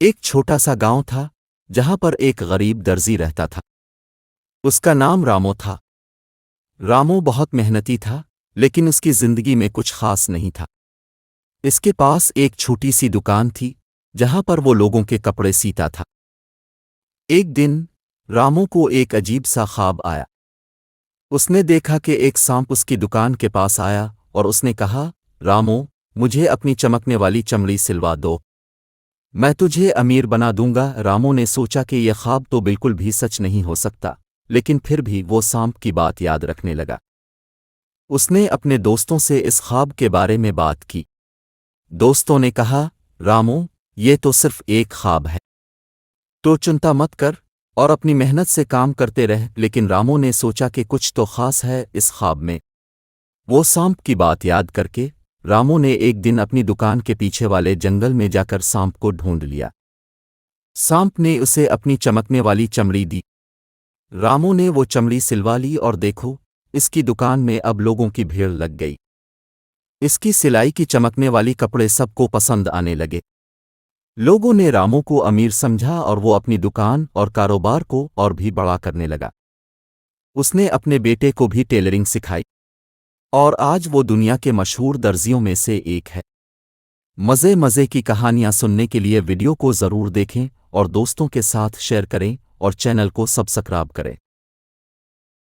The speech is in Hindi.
एक छोटा सा गांव था जहां पर एक गरीब दर्जी रहता था। उसका नाम रामो था। रामो बहुत मेहनती था, लेकिन उसकी जिंदगी में कुछ खास नहीं था। इसके पास एक छोटी सी दुकान थी जहां पर वो लोगों के कपड़े सीता था। एक दिन रामो को एक अजीब सा ख्वाब आया। उसने देखा कि एक सांप उसकी दुकान के पास आया और उसने कहा, रामो, मुझे अपनी चमकने वाली चमड़ी सिलवा दो, मैं तुझे अमीर बना दूंगा। रामो ने सोचा कि यह ख्वाब तो बिल्कुल भी सच नहीं हो सकता, लेकिन फिर भी वो सांप की बात याद रखने लगा। उसने अपने दोस्तों से इस ख्वाब के बारे में बात की। दोस्तों ने कहा, रामो, ये तो सिर्फ एक ख्वाब है, तो चिंता मत कर और अपनी मेहनत से काम करते रह। लेकिन रामो ने सोचा कि कुछ तो खास है इस ख्वाब में। वो सांप की बात याद करके रामो ने एक दिन अपनी दुकान के पीछे वाले जंगल में जाकर सांप को ढूंढ लिया। सांप ने उसे अपनी चमकने वाली चमड़ी दी। रामो ने वो चमड़ी सिलवा ली और देखो, इसकी दुकान में अब लोगों की भीड़ लग गई। इसकी सिलाई की चमकने वाली कपड़े सबको पसंद आने लगे। लोगों ने रामो को अमीर समझा और वो अपनी दुकान और कारोबार को और भी बड़ा करने लगा। उसने अपने बेटे को भी टेलरिंग सिखाई और आज वो दुनिया के मशहूर दर्जियों में से एक है। मज़े मज़े की कहानियां सुनने के लिए वीडियो को ज़रूर देखें और दोस्तों के साथ शेयर करें और चैनल को सब्सक्राइब करें।